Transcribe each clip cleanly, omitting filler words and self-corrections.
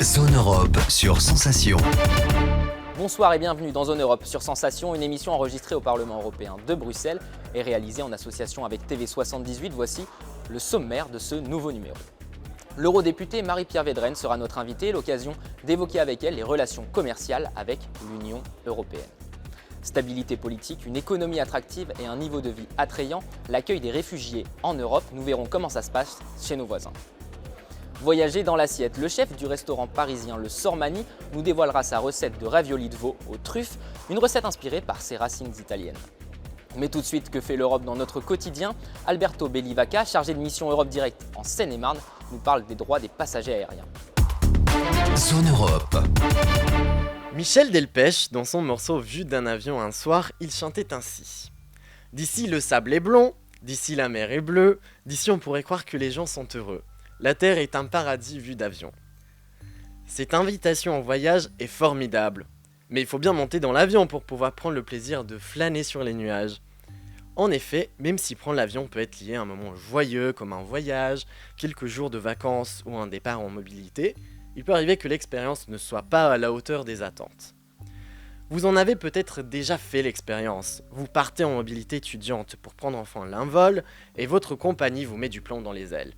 Zone Europe sur Sensation. Bonsoir et bienvenue dans Zone Europe sur Sensation, une émission enregistrée au Parlement européen de Bruxelles et réalisée en association avec TV78. Voici le sommaire de ce nouveau numéro. L'eurodéputée Marie-Pierre Védrenne sera notre invitée, l'occasion d'évoquer avec elle les relations commerciales avec l'Union européenne. Stabilité politique, une économie attractive et un niveau de vie attrayant, l'accueil des réfugiés en Europe, nous verrons comment ça se passe chez nos voisins. Voyager dans l'assiette, le chef du restaurant parisien Le Sormani nous dévoilera sa recette de raviolis de veau aux truffes, une recette inspirée par ses racines italiennes. Mais tout de suite, que fait l'Europe dans notre quotidien? Alberto Bellivaca, chargé de mission Europe Direct en Seine-et-Marne, nous parle des droits des passagers aériens. Zone Europe. Michel Delpech, dans son morceau Vue d'un avion un soir, il chantait ainsi. D'ici le sable est blond, d'ici la mer est bleue, d'ici on pourrait croire que les gens sont heureux. La terre est un paradis vu d'avion. Cette invitation en voyage est formidable. Mais il faut bien monter dans l'avion pour pouvoir prendre le plaisir de flâner sur les nuages. En effet, même si prendre l'avion peut être lié à un moment joyeux comme un voyage, quelques jours de vacances ou un départ en mobilité, il peut arriver que l'expérience ne soit pas à la hauteur des attentes. Vous en avez peut-être déjà fait l'expérience. Vous partez en mobilité étudiante pour prendre enfin l'envol et votre compagnie vous met du plomb dans les ailes.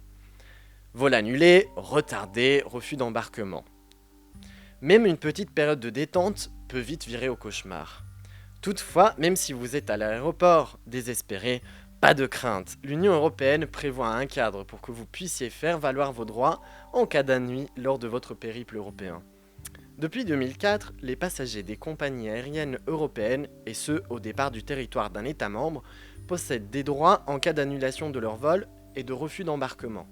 Vol annulé, retardé, refus d'embarquement. Même une petite période de détente peut vite virer au cauchemar. Toutefois, même si vous êtes à l'aéroport, désespéré, pas de crainte. L'Union européenne prévoit un cadre pour que vous puissiez faire valoir vos droits en cas d'ennui lors de votre périple européen. Depuis 2004, les passagers des compagnies aériennes européennes, et ceux au départ du territoire d'un État membre, possèdent des droits en cas d'annulation de leur vol et de refus d'embarquement.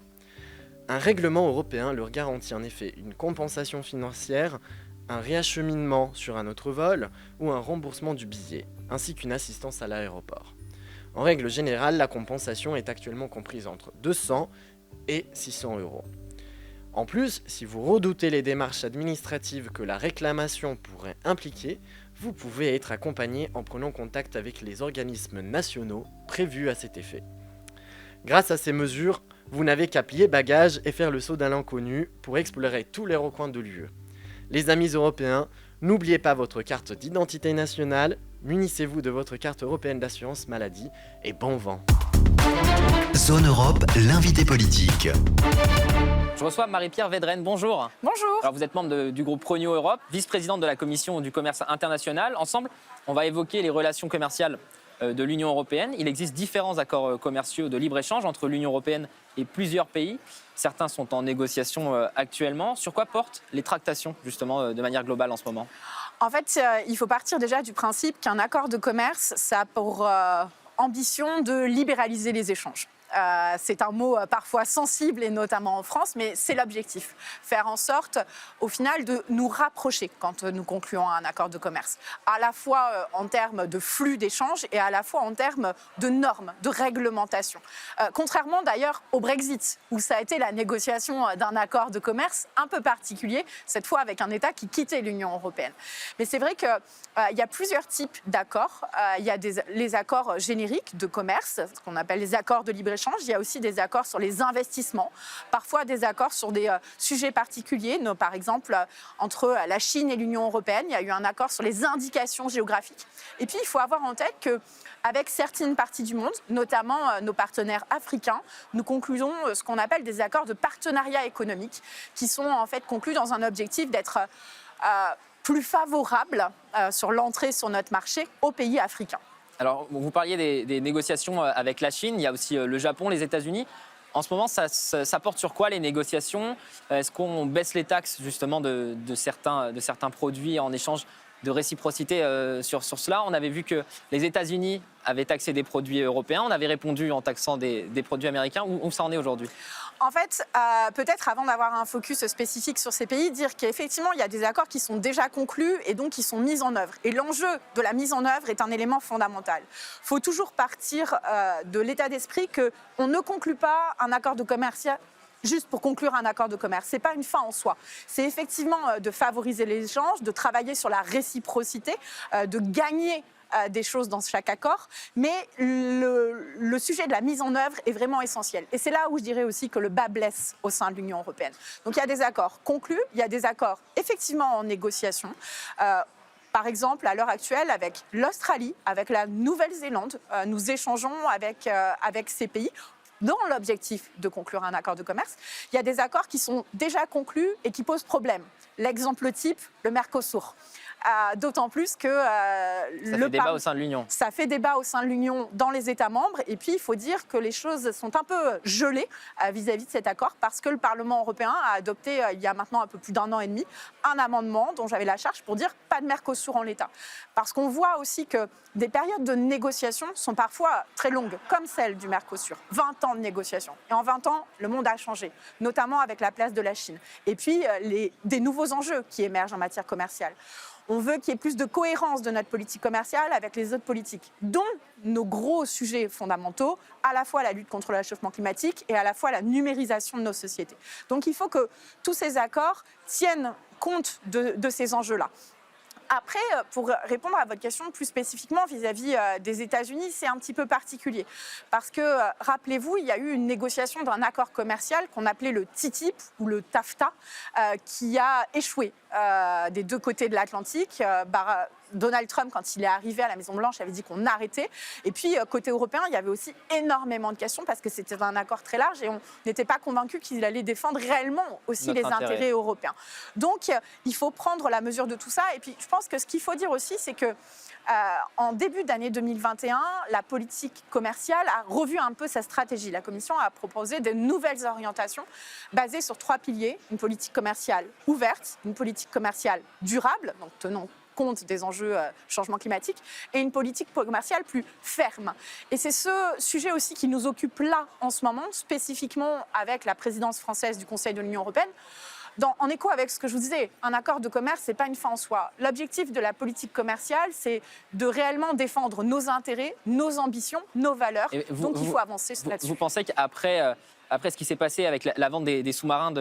Un règlement européen leur garantit en effet une compensation financière, un réacheminement sur un autre vol ou un remboursement du billet, ainsi qu'une assistance à l'aéroport. En règle générale, la compensation est actuellement comprise entre 200 et 600 euros. En plus, si vous redoutez les démarches administratives que la réclamation pourrait impliquer, vous pouvez être accompagné en prenant contact avec les organismes nationaux prévus à cet effet. Grâce à ces mesures, vous n'avez qu'à plier bagages et faire le saut dans l'inconnu pour explorer tous les recoins de l'UE. Les amis européens, n'oubliez pas votre carte d'identité nationale, munissez-vous de votre carte européenne d'assurance maladie et bon vent. Zone Europe, l'invité politique. Je reçois Marie-Pierre Védrenne, bonjour. Bonjour. Alors vous êtes membre du groupe Pronio Europe, vice-présidente de la Commission du commerce international. Ensemble, on va évoquer les relations commerciales de l'Union européenne. Il existe différents accords commerciaux de libre-échange entre l'Union européenne et plusieurs pays. Certains sont en négociation actuellement. Sur quoi portent les tractations, justement, de manière globale en ce moment? En fait, il faut partir déjà du principe qu'un accord de commerce, ça a pour ambition de libéraliser les échanges. C'est un mot parfois sensible, et notamment en France, mais c'est l'objectif. Faire en sorte, au final, de nous rapprocher quand nous concluons un accord de commerce. À la fois en termes de flux d'échanges et à la fois en termes de normes, de réglementation. Contrairement d'ailleurs au Brexit, où ça a été la négociation d'un accord de commerce un peu particulier, cette fois avec un État qui quittait l'Union européenne. Mais c'est vrai qu'il y a plusieurs types d'accords. Il y a les accords génériques de commerce, ce qu'on appelle les accords de libre-échange. Il y a aussi des accords sur les investissements, parfois des accords sur des sujets particuliers. Par exemple, entre la Chine et l'Union européenne, il y a eu un accord sur les indications géographiques. Et puis, il faut avoir en tête qu'avec certaines parties du monde, notamment nos partenaires africains, nous concluons ce qu'on appelle des accords de partenariat économique, qui sont en fait conclus dans un objectif d'être plus favorables sur l'entrée sur notre marché aux pays africains. Alors, vous parliez des négociations avec la Chine, il y a aussi le Japon, les États-Unis. En ce moment, ça porte sur quoi les négociations? Est-ce qu'on baisse les taxes justement de certains produits en échange de réciprocité sur cela? On avait vu que les États-Unis avaient taxé des produits européens, on avait répondu en taxant des produits américains. Où ça en est aujourd'hui? En fait, peut-être avant d'avoir un focus spécifique sur ces pays, dire qu'effectivement, il y a des accords qui sont déjà conclus et donc qui sont mis en œuvre. Et l'enjeu de la mise en œuvre est un élément fondamental. Il faut toujours partir de l'état d'esprit qu'on ne conclut pas un accord de commerce juste pour conclure un accord de commerce. Ce n'est pas une fin en soi. C'est effectivement de favoriser l'échange, de travailler sur la réciprocité, de gagner des choses dans chaque accord, mais le sujet de la mise en œuvre est vraiment essentiel. Et c'est là où je dirais aussi que le bas blesse au sein de l'Union européenne. Donc il y a des accords conclus, il y a des accords effectivement en négociation. Par exemple, à l'heure actuelle, avec l'Australie, avec la Nouvelle-Zélande, nous échangeons avec ces pays dans l'objectif de conclure un accord de commerce. Il y a des accords qui sont déjà conclus et qui posent problème. L'exemple type, le Mercosur. D'autant plus que ça fait débat au sein de l'Union. Ça fait débat au sein de l'Union dans les États membres. Et puis, il faut dire que les choses sont un peu gelées vis-à-vis de cet accord parce que le Parlement européen a adopté, il y a maintenant un peu plus d'1 an et demi, un amendement dont j'avais la charge pour dire pas de Mercosur en l'état. Parce qu'on voit aussi que des périodes de négociation sont parfois très longues, comme celle du Mercosur. 20 ans de négociation. Et en 20 ans, le monde a changé, notamment avec la place de la Chine. Et puis, des nouveaux enjeux qui émergent en matière commerciale. On veut qu'il y ait plus de cohérence de notre politique commerciale avec les autres politiques, dont nos gros sujets fondamentaux, à la fois la lutte contre le réchauffement climatique et à la fois la numérisation de nos sociétés. Donc il faut que tous ces accords tiennent compte de ces enjeux-là. Après, pour répondre à votre question plus spécifiquement vis-à-vis des États-Unis, c'est un petit peu particulier. Parce que, rappelez-vous, il y a eu une négociation d'un accord commercial qu'on appelait le TTIP ou le TAFTA, qui a échoué des deux côtés de l'Atlantique. Donald Trump, quand il est arrivé à la Maison-Blanche, avait dit qu'on arrêtait. Et puis, côté européen, il y avait aussi énormément de questions parce que c'était un accord très large et on n'était pas convaincu qu'il allait défendre réellement aussi notre les intérêt. intérêts européens. Donc, il faut prendre la mesure de tout ça. Et puis, je pense que ce qu'il faut dire aussi, c'est que en début d'année 2021, la politique commerciale a revu un peu sa stratégie. La Commission a proposé de nouvelles orientations basées sur 3 piliers. Une politique commerciale ouverte, une politique commerciale durable, donc tenant compte des enjeux changement climatique, et une politique commerciale plus ferme. Et c'est ce sujet aussi qui nous occupe là en ce moment, spécifiquement avec la présidence française du Conseil de l'Union européenne. En écho avec ce que je vous disais, un accord de commerce, ce n'est pas une fin en soi. L'objectif de la politique commerciale, c'est de réellement défendre nos intérêts, nos ambitions, nos valeurs. Donc il faut avancer là-dessus. Vous pensez qu'après ce qui s'est passé avec la vente des sous-marins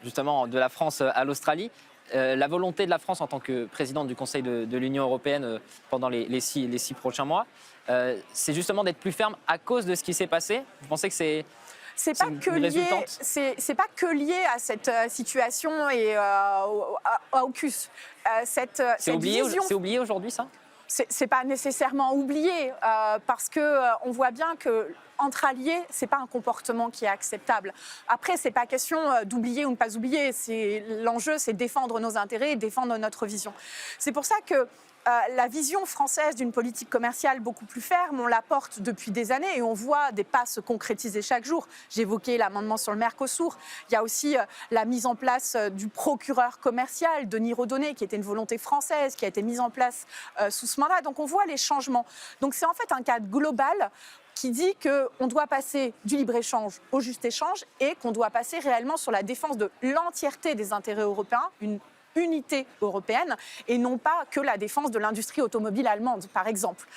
justement de la France à l'Australie, la volonté de la France en tant que présidente du Conseil de l'Union européenne pendant les 6 prochains mois, c'est justement d'être plus ferme à cause de ce qui s'est passé? Vous pensez que c'est pas que lié à cette situation et à AUKUS. C'est oublié aujourd'hui, ça? C'est pas nécessairement oublié parce que on voit bien que entre alliés, c'est pas un comportement qui est acceptable. Après, c'est pas question d'oublier ou ne pas oublier. L'enjeu, c'est défendre nos intérêts et défendre notre vision. C'est pour ça que la vision française d'une politique commerciale beaucoup plus ferme, on la porte depuis des années et on voit des pas se concrétiser chaque jour. J'évoquais l'amendement sur le Mercosur. Il y a aussi la mise en place du procureur commercial, Denis Rodonnet, qui était une volonté française, qui a été mise en place sous ce mandat. Donc on voit les changements. Donc c'est en fait un cadre global qui dit qu'on doit passer du libre-échange au juste échange et qu'on doit passer réellement sur la défense de l'entièreté des intérêts européens, une unité européenne et non pas que la défense de l'industrie automobile allemande, par exemple.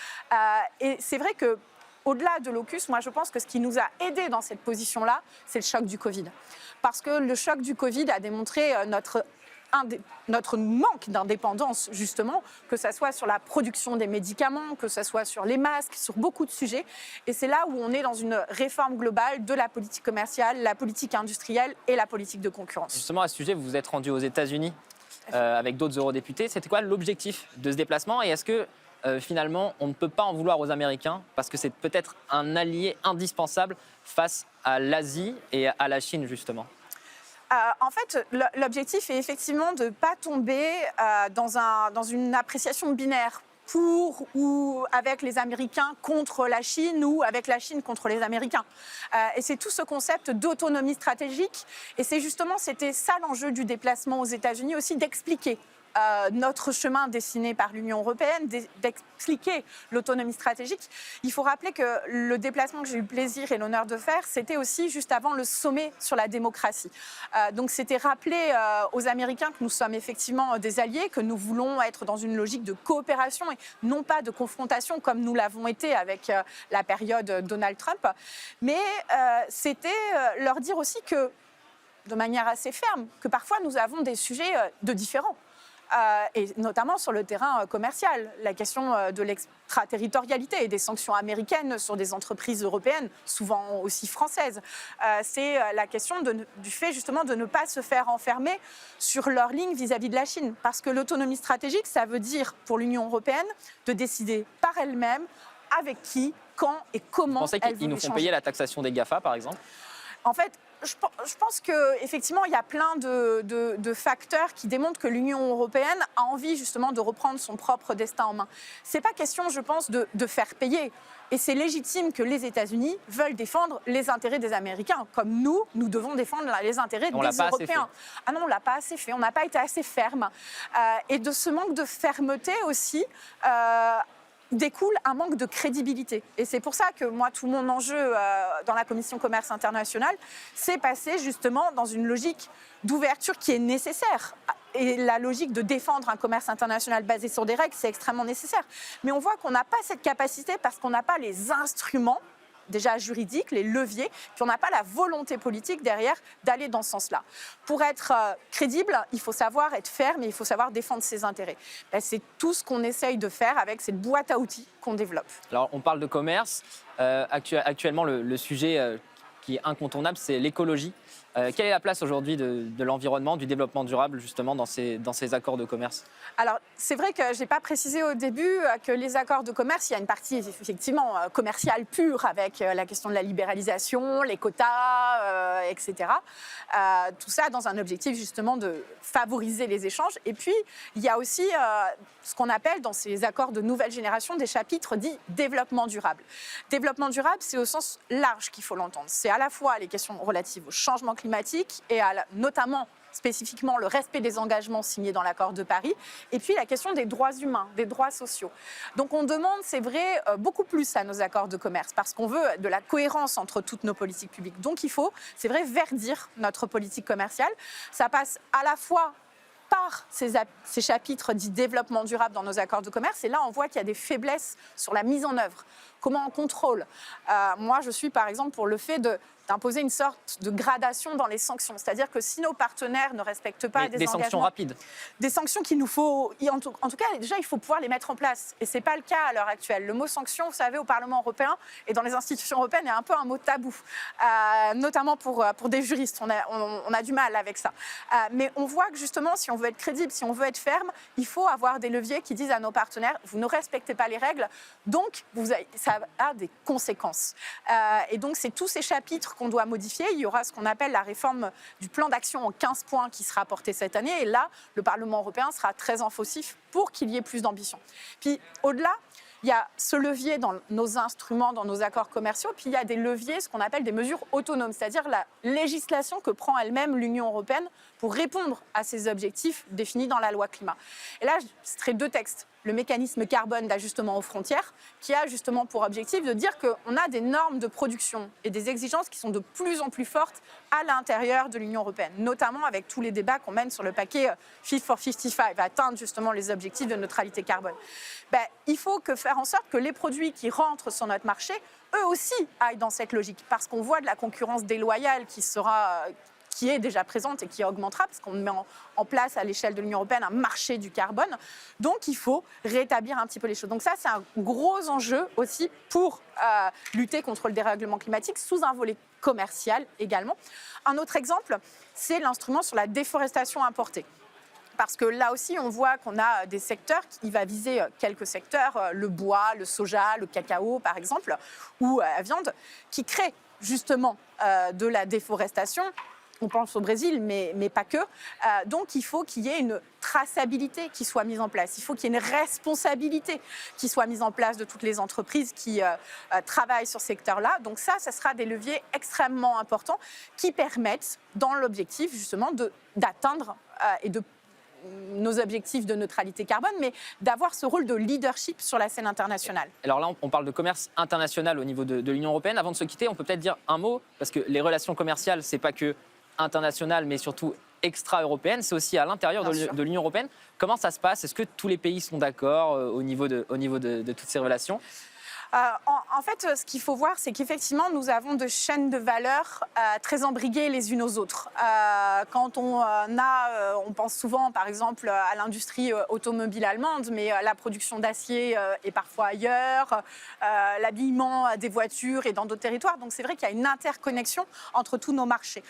Et c'est vrai que au-delà de l'AUKUS, moi je pense que ce qui nous a aidés dans cette position-là, c'est le choc du Covid. Parce que le choc du Covid a démontré notre manque d'indépendance, justement, que ce soit sur la production des médicaments, que ce soit sur les masques, sur beaucoup de sujets. Et c'est là où on est dans une réforme globale de la politique commerciale, la politique industrielle et la politique de concurrence. Justement, à ce sujet, vous vous êtes rendu aux États-Unis avec d'autres eurodéputés. C'était quoi l'objectif de ce déplacement? Et est-ce que finalement, on ne peut pas en vouloir aux Américains parce que c'est peut-être un allié indispensable face à l'Asie et à la Chine, justement? En fait, l'objectif est effectivement de ne pas tomber dans une appréciation binaire pour ou avec les Américains contre la Chine ou avec la Chine contre les Américains. Et c'est tout ce concept d'autonomie stratégique. Et c'était ça l'enjeu du déplacement aux États-Unis aussi, d'expliquer notre chemin dessiné par l'Union européenne, d'expliquer l'autonomie stratégique. Il faut rappeler que le déplacement que j'ai eu le plaisir et l'honneur de faire, c'était aussi juste avant le sommet sur la démocratie. Donc c'était rappeler aux Américains que nous sommes effectivement des alliés, que nous voulons être dans une logique de coopération et non pas de confrontation comme nous l'avons été avec la période Donald Trump. Mais c'était leur dire aussi que de manière assez ferme que parfois nous avons des sujets de différents. Et notamment sur le terrain commercial, la question de l'extraterritorialité et des sanctions américaines sur des entreprises européennes, souvent aussi françaises. C'est la question du fait justement de ne pas se faire enfermer sur leur ligne vis-à-vis de la Chine. Parce que l'autonomie stratégique, ça veut dire pour l'Union européenne de décider par elle-même avec qui, quand et comment Vous pensez elle veut qu'ils nous font échanger. payer la taxation des GAFA, par exemple? En fait, je pense qu'effectivement, il y a plein de facteurs qui démontrent que l'Union européenne a envie justement de reprendre son propre destin en main. Ce n'est pas question, je pense, de faire payer. Et c'est légitime que les États-Unis veulent défendre les intérêts des Américains. Comme nous devons défendre les intérêts des Européens. Ah non, on ne l'a pas assez fait. On n'a pas été assez ferme. Et de ce manque de fermeté aussi... découle un manque de crédibilité. Et c'est pour ça que moi, tout mon enjeu dans la Commission Commerce International, c'est passer justement dans une logique d'ouverture qui est nécessaire. Et la logique de défendre un commerce international basé sur des règles, c'est extrêmement nécessaire. Mais on voit qu'on n'a pas cette capacité parce qu'on n'a pas les instruments déjà juridiques, les leviers, puis on n'a pas la volonté politique derrière d'aller dans ce sens-là. Pour être crédible, il faut savoir être ferme et il faut savoir défendre ses intérêts. C'est tout ce qu'on essaye de faire avec cette boîte à outils qu'on développe. Alors, on parle de commerce. Actuellement, le sujet qui est incontournable, c'est l'écologie. Quelle est la place aujourd'hui de l'environnement, du développement durable, justement, dans ces accords de commerce? Alors, c'est vrai que je n'ai pas précisé au début que les accords de commerce, il y a une partie effectivement commerciale pure avec la question de la libéralisation, les quotas, etc. Tout ça dans un objectif justement de favoriser les échanges. Et puis, il y a aussi ce qu'on appelle dans ces accords de nouvelle génération des chapitres dits développement durable. Développement durable, c'est au sens large qu'il faut l'entendre. C'est à la fois les questions relatives au changement climatique et notamment spécifiquement le respect des engagements signés dans l'accord de Paris, et puis la question des droits humains, des droits sociaux. Donc on demande, c'est vrai, beaucoup plus à nos accords de commerce, parce qu'on veut de la cohérence entre toutes nos politiques publiques. Donc il faut, c'est vrai, verdir notre politique commerciale. Ça passe à la fois par ces chapitres dits développement durable dans nos accords de commerce, et là on voit qu'il y a des faiblesses sur la mise en œuvre. Comment on contrôle? Moi, je suis par exemple pour le fait d'imposer une sorte de gradation dans les sanctions. C'est-à-dire que si nos partenaires ne respectent pas des engagements... Des sanctions rapides. Des sanctions qu'il nous faut... En tout cas, déjà, il faut pouvoir les mettre en place. Et ce n'est pas le cas à l'heure actuelle. Le mot sanction, vous savez, au Parlement européen et dans les institutions européennes, est un peu un mot tabou. Notamment pour des juristes. On a du mal avec ça. Mais on voit que justement, si on veut être crédible, si on veut être ferme, il faut avoir des leviers qui disent à nos partenaires, vous ne respectez pas les règles, donc ça a des conséquences. Et donc, c'est tous ces chapitres qu'on doit modifier. Il y aura ce qu'on appelle la réforme du plan d'action en 15 points qui sera porté cette année. Et là, le Parlement européen sera très offensif pour qu'il y ait plus d'ambition. Puis, au-delà, il y a ce levier dans nos instruments, dans nos accords commerciaux, puis il y a des leviers, ce qu'on appelle des mesures autonomes, c'est-à-dire la législation que prend elle-même l'Union européenne pour répondre à ces objectifs définis dans la loi climat. Et là, je citerai deux textes. Le mécanisme carbone d'ajustement aux frontières, qui a justement pour objectif de dire qu'on a des normes de production et des exigences qui sont de plus en plus fortes à l'intérieur de l'Union européenne, notamment avec tous les débats qu'on mène sur le paquet Fit for 55, atteindre justement les objectifs de neutralité carbone. Il faut faire en sorte que les produits qui rentrent sur notre marché, eux aussi, aillent dans cette logique, parce qu'on voit de la concurrence déloyale qui est déjà présente et qui augmentera, parce qu'on met en place à l'échelle de l'Union européenne un marché du carbone. Donc, il faut rétablir un petit peu les choses. Donc ça, c'est un gros enjeu aussi pour lutter contre le dérèglement climatique sous un volet commercial également. Un autre exemple, c'est l'instrument sur la déforestation importée. Parce que là aussi, on voit qu'on a des secteurs, il va viser quelques secteurs, le bois, le soja, le cacao par exemple, ou la viande, qui créent justement de la déforestation. On pense au Brésil, mais pas que. Donc, il faut qu'il y ait une traçabilité qui soit mise en place. Il faut qu'il y ait une responsabilité qui soit mise en place de toutes les entreprises qui travaillent sur ce secteur-là. Donc ça sera des leviers extrêmement importants qui permettent, dans l'objectif justement, d'atteindre nos objectifs de neutralité carbone, mais d'avoir ce rôle de leadership sur la scène internationale. Alors là, on parle de commerce international au niveau de l'Union européenne. Avant de se quitter, on peut peut-être dire un mot, parce que les relations commerciales, c'est pas que internationales, mais surtout extra-européennes, c'est aussi à l'intérieur de l'Union européenne. Comment ça se passe? Est-ce que tous les pays sont d'accord au niveau de toutes ces relations? En fait, ce qu'il faut voir, c'est qu'effectivement, nous avons de chaînes de valeur très embriguées les unes aux autres. Quand on pense souvent, par exemple, à l'industrie automobile allemande, mais la production d'acier est parfois ailleurs, l'habillement des voitures et dans d'autres territoires. Donc, c'est vrai qu'il y a une interconnexion entre tous nos marchés.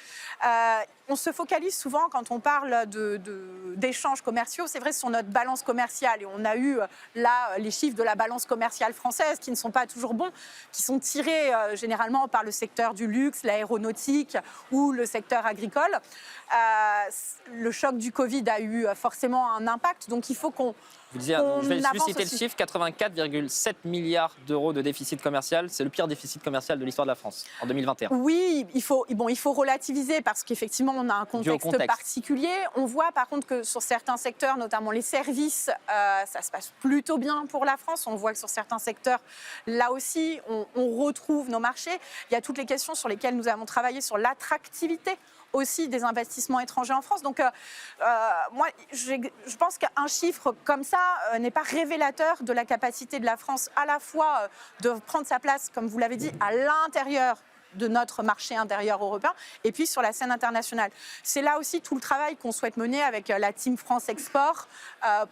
On se focalise souvent, quand on parle d'échanges commerciaux, c'est vrai, sur notre balance commerciale. Et on a eu là les chiffres de la balance commerciale française qui ne sont pas toujours bons, qui sont tirés généralement par le secteur du luxe, l'aéronautique ou le secteur agricole. Le choc du Covid a eu forcément un impact, donc il faut qu'on... Je vais juste citer le chiffre, 84,7 milliards d'euros de déficit commercial. C'est le pire déficit commercial de l'histoire de la France en 2021. Oui, il faut relativiser parce qu'effectivement, on a un contexte particulier. On voit par contre que sur certains secteurs, notamment les services, ça se passe plutôt bien pour la France. On voit que sur certains secteurs, là aussi, on retrouve nos marchés. Il y a toutes les questions sur lesquelles nous avons travaillé sur l'attractivité aussi des investissements étrangers en France. Donc, moi, je pense qu'un chiffre comme ça n'est pas révélateur de la capacité de la France à la fois de prendre sa place, comme vous l'avez dit, à l'intérieur de notre marché intérieur européen et puis sur la scène internationale. C'est là aussi tout le travail qu'on souhaite mener avec la Team France Export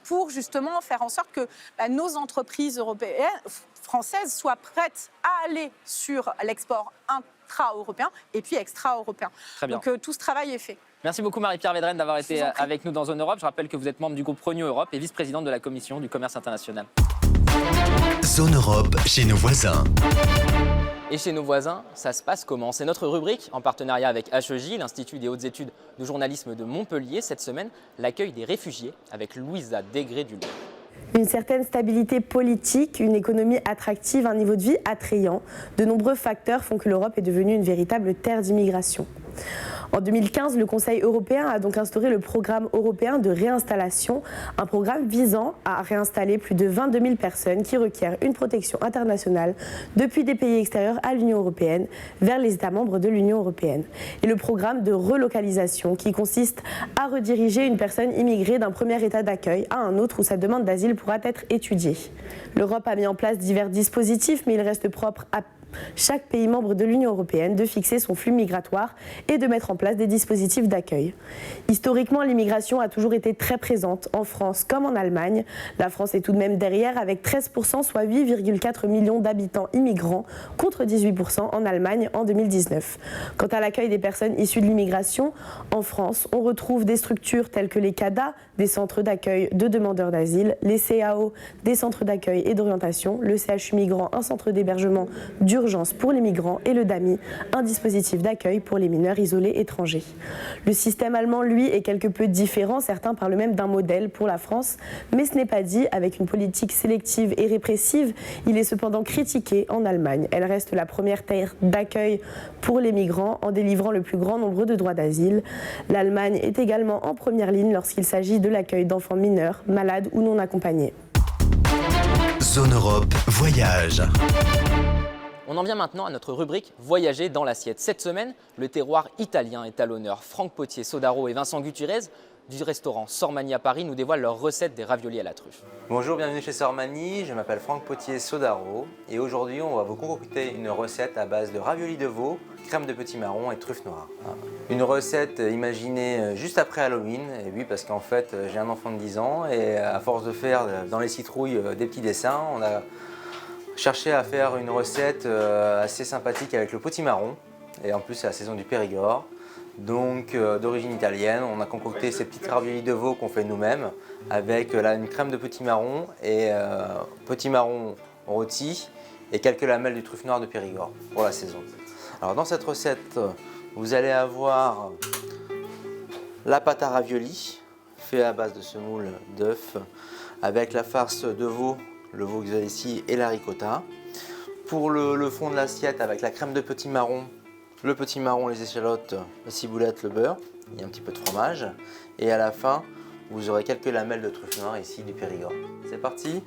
pour justement faire en sorte que nos entreprises européennes, françaises soient prêtes à aller sur l'export intra-européen et puis extra-européen. Donc tout ce travail est fait. Merci beaucoup Marie-Pierre Védrenne d'avoir été avec nous dans Zone Europe. Je rappelle que vous êtes membre du groupe Renew Europe et vice-présidente de la Commission du commerce international. Zone Europe chez nos voisins. Et chez nos voisins, ça se passe comment? C'est notre rubrique en partenariat avec HEJ, l'Institut des hautes études de journalisme de Montpellier. Cette semaine, l'accueil des réfugiés avec Louisa Degré-Dulon. Une certaine stabilité politique, une économie attractive, un niveau de vie attrayant. De nombreux facteurs font que l'Europe est devenue une véritable terre d'immigration. En 2015, le Conseil européen a donc instauré le programme européen de réinstallation, un programme visant à réinstaller plus de 22 000 personnes qui requièrent une protection internationale depuis des pays extérieurs à l'Union européenne vers les États membres de l'Union européenne. Et le programme de relocalisation qui consiste à rediriger une personne immigrée d'un premier état d'accueil à un autre où sa demande d'asile pourra être étudiée. L'Europe a mis en place divers dispositifs, mais il reste propre à chaque pays membre de l'Union européenne de fixer son flux migratoire et de mettre en place des dispositifs d'accueil. Historiquement, l'immigration a toujours été très présente en France comme en Allemagne. La France est tout de même derrière avec 13%, soit 8,4 millions d'habitants immigrants contre 18% en Allemagne en 2019. Quant à l'accueil des personnes issues de l'immigration, en France, on retrouve des structures telles que les CADA, des centres d'accueil de demandeurs d'asile, les CAO, des centres d'accueil et d'orientation, le CHU Migrant, un centre d'hébergement d'urgence pour les migrants et le DAMI, un dispositif d'accueil pour les mineurs isolés étrangers. Le système allemand, lui, est quelque peu différent, certains parlent même d'un modèle pour la France, mais ce n'est pas dit, avec une politique sélective et répressive, il est cependant critiqué en Allemagne. Elle reste la première terre d'accueil pour les migrants en délivrant le plus grand nombre de droits d'asile. L'Allemagne est également en première ligne lorsqu'il s'agit de l'accueil d'enfants mineurs, malades ou non accompagnés. Zone Europe Voyage. On en vient maintenant à notre rubrique Voyager dans l'assiette. Cette semaine, le terroir italien est à l'honneur. Franck Potier Sodaro et Vincent Gutierrez du restaurant Sormani à Paris nous dévoilent leur recette des raviolis à la truffe. Bonjour, bienvenue chez Sormani, je m'appelle Franck Potier Sodaro et aujourd'hui on va vous concocter une recette à base de raviolis de veau, crème de petits marrons et truffes noires. Une recette imaginée juste après Halloween, et oui parce qu'en fait j'ai un enfant de 10 ans et à force de faire dans les citrouilles des petits dessins, on a cherché à faire une recette assez sympathique avec le potimarron et en plus c'est la saison du Périgord. Donc d'origine italienne, on a concocté ces petites raviolis de veau qu'on fait nous-mêmes avec une crème de petits marrons et petits marrons rôtis et quelques lamelles du truffe noir de Périgord pour la saison. Alors dans cette recette, vous allez avoir la pâte à raviolis fait à base de semoule d'œuf avec la farce de veau, le veau que vous avez ici et la ricotta. Pour le fond de l'assiette avec la crème de petits marrons, le petit marron, les échalotes, les ciboulettes, le beurre, il y a un petit peu de fromage. Et à la fin, vous aurez quelques lamelles de truffe noire ici du Périgord. C'est parti.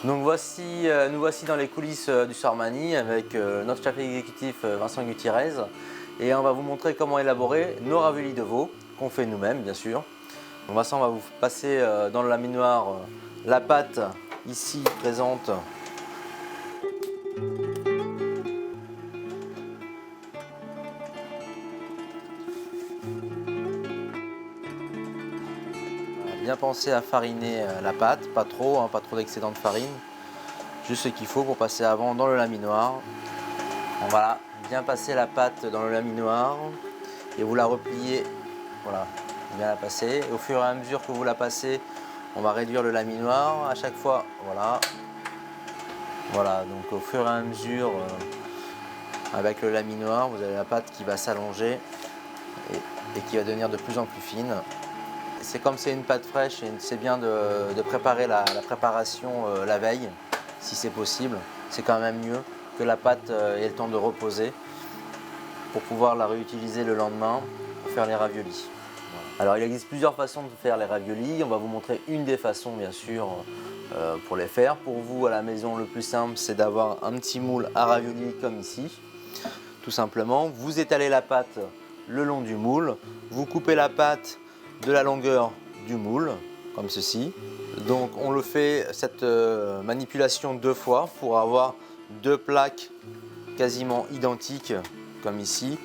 Donc voici, nous voici dans les coulisses du Sormani avec notre chef exécutif Vincent Gutierrez. Et on va vous montrer comment élaborer nos raviolis de veau, qu'on fait nous-mêmes bien sûr. Donc Vincent va vous passer dans le laminoir la pâte ici présente bien penser à fariner la pâte, pas trop, pas trop d'excédent de farine. Juste ce qu'il faut pour passer avant dans le laminoir. Donc voilà, bien passer la pâte dans le laminoir et vous la repliez, voilà, bien la passer. Et au fur et à mesure que vous la passez, on va réduire le laminoir à chaque fois, voilà. Voilà, donc au fur et à mesure, avec le laminoir, vous avez la pâte qui va s'allonger et qui va devenir de plus en plus fine. C'est comme c'est une pâte fraîche, c'est bien de préparer la préparation la veille, si c'est possible. C'est quand même mieux que la pâte ait le temps de reposer pour pouvoir la réutiliser le lendemain pour faire les raviolis. Alors il existe plusieurs façons de faire les raviolis. On va vous montrer une des façons bien sûr pour les faire. Pour vous à la maison, le plus simple c'est d'avoir un petit moule à raviolis comme ici. Tout simplement, vous étalez la pâte le long du moule, vous coupez la pâte de la longueur du moule, comme ceci. Donc on le fait cette manipulation 2 fois pour avoir 2 plaques quasiment identiques comme ici.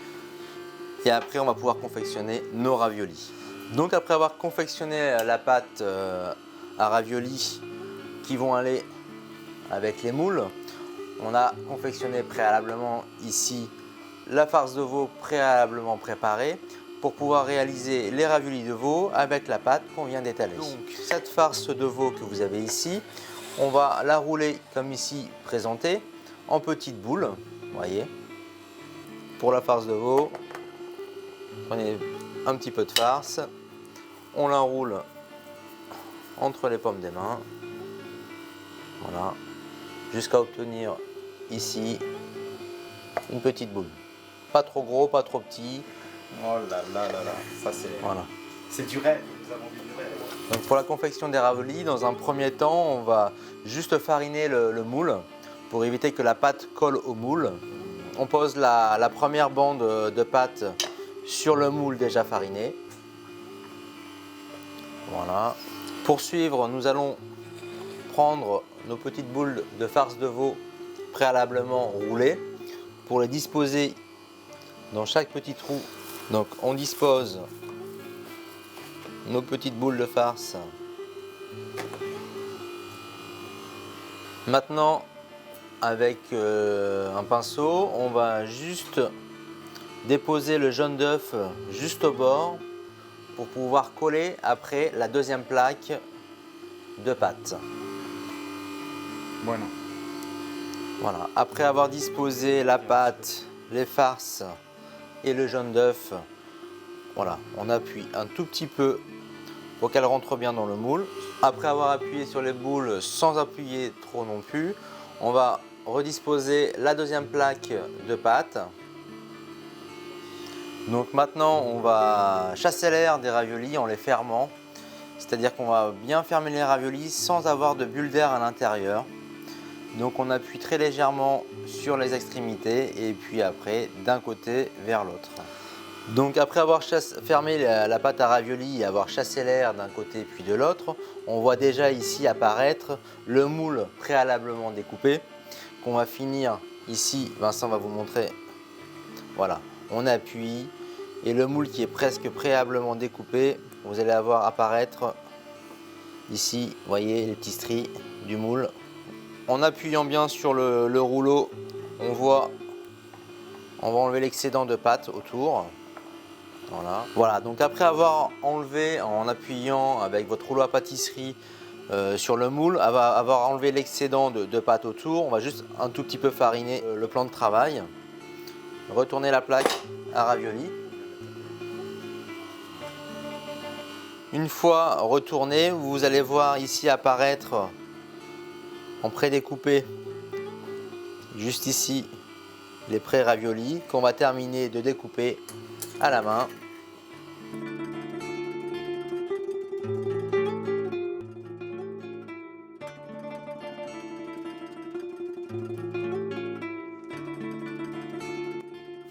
Et après on va pouvoir confectionner nos raviolis. Donc après avoir confectionné la pâte à raviolis qui vont aller avec les moules, on a confectionné préalablement ici la farce de veau préalablement préparée pour pouvoir réaliser les raviolis de veau avec la pâte qu'on vient d'étaler. Donc cette farce de veau que vous avez ici, on va la rouler comme ici présenté en petites boules, vous voyez. Pour la farce de veau, prenez un petit peu de farce, on l'enroule entre les paumes des mains, voilà, jusqu'à obtenir ici une petite boule. Pas trop gros, pas trop petit. Oh là là là là, ça c'est Voilà. C'est du rêve, nous avons vu du rêve. Donc pour la confection des raviolis, dans un premier temps, on va juste fariner le moule pour éviter que la pâte colle au moule. On pose la première bande de pâte sur le moule déjà fariné. Voilà. Pour suivre, nous allons prendre nos petites boules de farce de veau préalablement roulées pour les disposer dans chaque petit trou. Donc on dispose nos petites boules de farce. Maintenant, avec un pinceau, on va juste déposer le jaune d'œuf juste au bord pour pouvoir coller après la deuxième plaque de pâte. Bueno. Voilà. Après avoir disposé la pâte, les farces et le jaune d'œuf, voilà, on appuie un tout petit peu pour qu'elle rentre bien dans le moule. Après avoir appuyé sur les boules sans appuyer trop non plus, on va redisposer la deuxième plaque de pâte. Donc maintenant on va chasser l'air des raviolis en les fermant, c'est-à-dire qu'on va bien fermer les raviolis sans avoir de bulles d'air à l'intérieur. Donc on appuie très légèrement sur les extrémités et puis après d'un côté vers l'autre. Donc après avoir fermé la pâte à raviolis et avoir chassé l'air d'un côté puis de l'autre, on voit déjà ici apparaître le moule préalablement découpé qu'on va finir ici. Vincent va vous montrer. Voilà, on appuie et le moule qui est presque préalablement découpé, vous allez avoir apparaître ici, vous voyez les petits stries du moule. En appuyant bien sur le rouleau, on va enlever l'excédent de pâte autour. Voilà, donc après avoir enlevé en appuyant avec votre rouleau à pâtisserie sur le moule, avoir enlevé l'excédent de pâte autour, on va juste un tout petit peu fariner le plan de travail. Retourner la plaque à raviolis. Une fois retourné, vous allez voir ici apparaître en pré-découpé, juste ici, les pré-raviolis qu'on va terminer de découper à la main.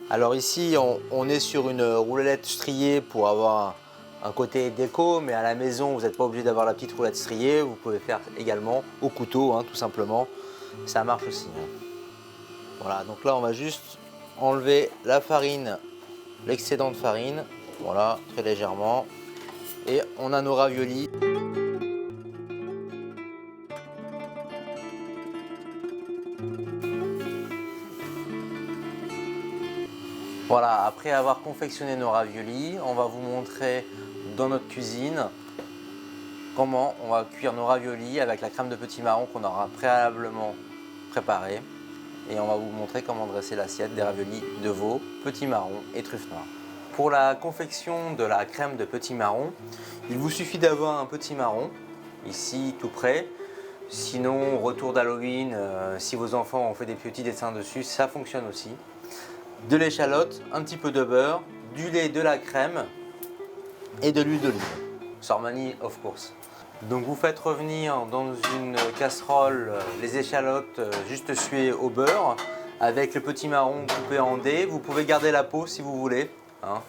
Alors ici, on est sur une roulette striée pour avoir un côté déco, mais à la maison, vous n'êtes pas obligé d'avoir la petite roulette striée. Vous pouvez faire également au couteau, tout simplement. Ça marche aussi. Voilà, donc là, on va juste enlever la farine, l'excédent de farine. Voilà, très légèrement. Et on a nos raviolis. Voilà, après avoir confectionné nos raviolis, on va vous montrer dans notre cuisine comment on va cuire nos raviolis avec la crème de petits marrons qu'on aura préalablement préparée. Et on va vous montrer comment dresser l'assiette des raviolis de veau, petits marrons et truffes noires. Pour la confection de la crème de petits marrons, il vous suffit d'avoir un petit marron, ici tout près. Sinon, retour d'Halloween, si vos enfants ont fait des petits dessins dessus, ça fonctionne aussi. De l'échalote, un petit peu de beurre, du lait, de la crème et de l'huile d'olive. Sormani, of course. Donc vous faites revenir dans une casserole les échalotes juste suées au beurre avec le petit marron coupé en dés. Vous pouvez garder la peau si vous voulez, hein.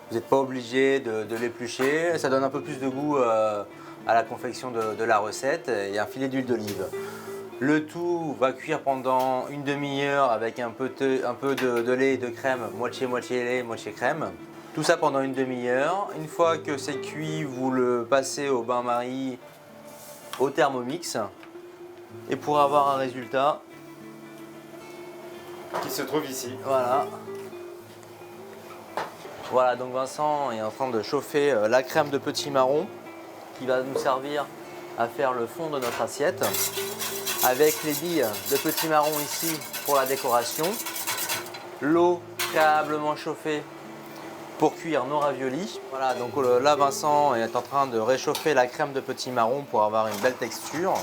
Vous n'êtes pas obligé de l'éplucher. Ça donne un peu plus de goût à la confection de la recette et un filet d'huile d'olive. Le tout va cuire pendant une demi-heure avec un peu de lait et de crème, moitié lait, moitié crème. Tout ça pendant une demi-heure. Une fois que c'est cuit, vous le passez au bain-marie au Thermomix. Et pour avoir un résultat, Qui se trouve ici. voilà. Voilà, donc Vincent est en train de chauffer la crème de petits marrons qui va nous servir à faire le fond de notre assiette. Avec les billes de petits marrons ici pour la décoration. L'eau préalablement chauffée pour cuire nos raviolis. Voilà, donc là Vincent est en train de réchauffer la crème de petits marrons pour avoir une belle texture.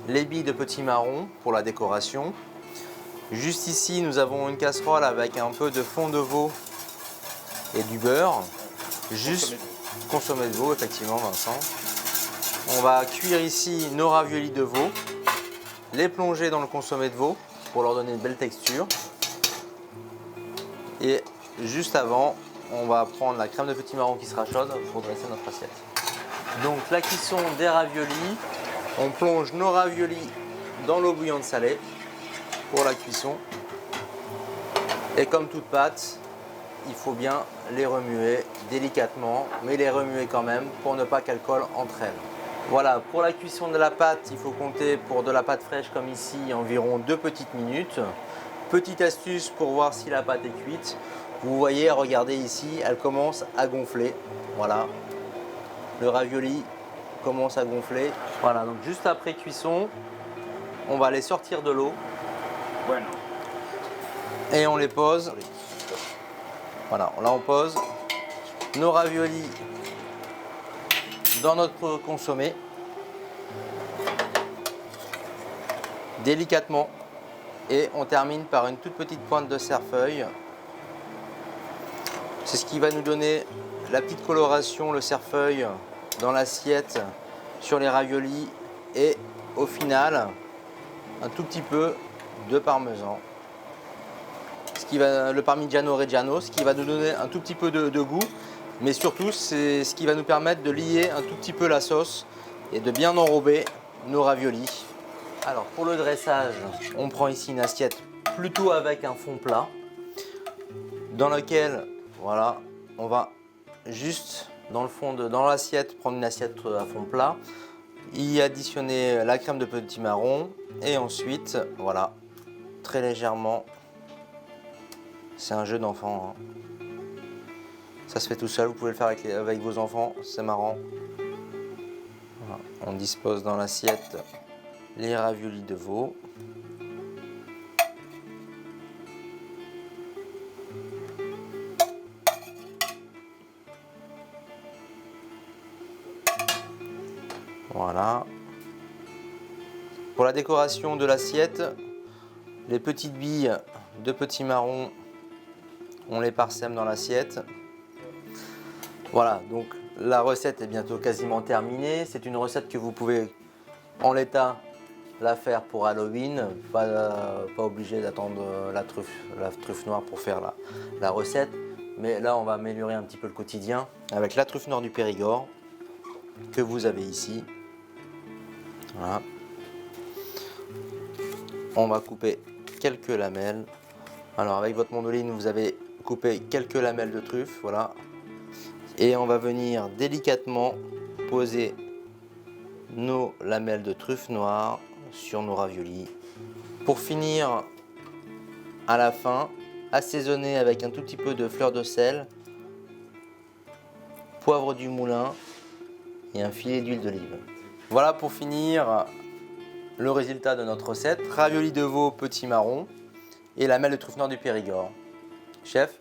Les billes de petits marrons pour la décoration. Juste ici, nous avons une casserole avec un peu de fond de veau et du beurre. Juste consommé de veau, effectivement Vincent. On va cuire ici nos raviolis de veau. Les plonger dans le consommé de veau pour leur donner une belle texture. Et juste avant, on va prendre la crème de petits marrons qui sera chaude pour dresser notre assiette. Donc la cuisson des raviolis, on plonge nos raviolis dans l'eau bouillante salée pour la cuisson. Et comme toute pâte, il faut bien les remuer délicatement, mais les remuer quand même pour ne pas qu'elles collent entre elles. Voilà, pour la cuisson de la pâte, il faut compter pour de la pâte fraîche comme ici environ 2 petites minutes. Petite astuce pour voir si la pâte est cuite. Vous voyez, regardez ici, elle commence à gonfler. Voilà, le ravioli commence à gonfler. Voilà, donc juste après cuisson, on va les sortir de l'eau. Bueno. Et on les pose. Voilà, là on pose nos raviolis dans notre consommé. Délicatement. Et on termine par une toute petite pointe de cerfeuil. C'est ce qui va nous donner la petite coloration, le cerfeuil dans l'assiette sur les raviolis. Et au final, un tout petit peu de parmesan. Le Parmigiano Reggiano, ce qui va nous donner un tout petit peu de goût. Mais surtout, c'est ce qui va nous permettre de lier un tout petit peu la sauce et de bien enrober nos raviolis. Alors, pour le dressage, on prend ici une assiette plutôt avec un fond plat dans lequel, voilà, on va juste dans l'assiette prendre une assiette à fond plat, y additionner la crème de petits marrons et ensuite, voilà, très légèrement, c'est un jeu d'enfant, hein. Ça se fait tout seul, vous pouvez le faire avec vos enfants, c'est marrant. Voilà. On dispose dans l'assiette les raviolis de veau. Voilà. Pour la décoration de l'assiette, les petites billes de petits marrons, on les parsème dans l'assiette. Voilà, donc la recette est bientôt quasiment terminée. C'est une recette que vous pouvez en l'état la faire pour Halloween. Pas obligé d'attendre la truffe noire pour faire la recette. Mais là, on va améliorer un petit peu le quotidien avec la truffe noire du Périgord que vous avez ici. Voilà. On va couper quelques lamelles. Alors avec votre mandoline, vous avez coupé quelques lamelles de truffe, voilà. Et on va venir délicatement poser nos lamelles de truffe noire sur nos raviolis. Pour finir, à la fin, assaisonner avec un tout petit peu de fleur de sel, poivre du moulin et un filet d'huile d'olive. Voilà pour finir le résultat de notre recette. Raviolis de veau petit marron et lamelles de truffe noire du Périgord. Chef,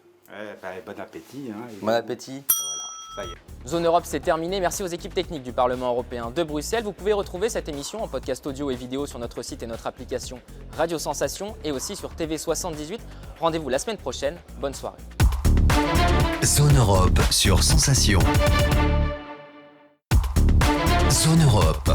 Bon appétit. Hein, bon appétit. Voilà, ça y est. Zone Europe, c'est terminé. Merci aux équipes techniques du Parlement européen de Bruxelles. Vous pouvez retrouver cette émission en podcast audio et vidéo sur notre site et notre application Radio Sensation et aussi sur TV78. Rendez-vous la semaine prochaine. Bonne soirée. Zone Europe sur Sensation. Zone Europe.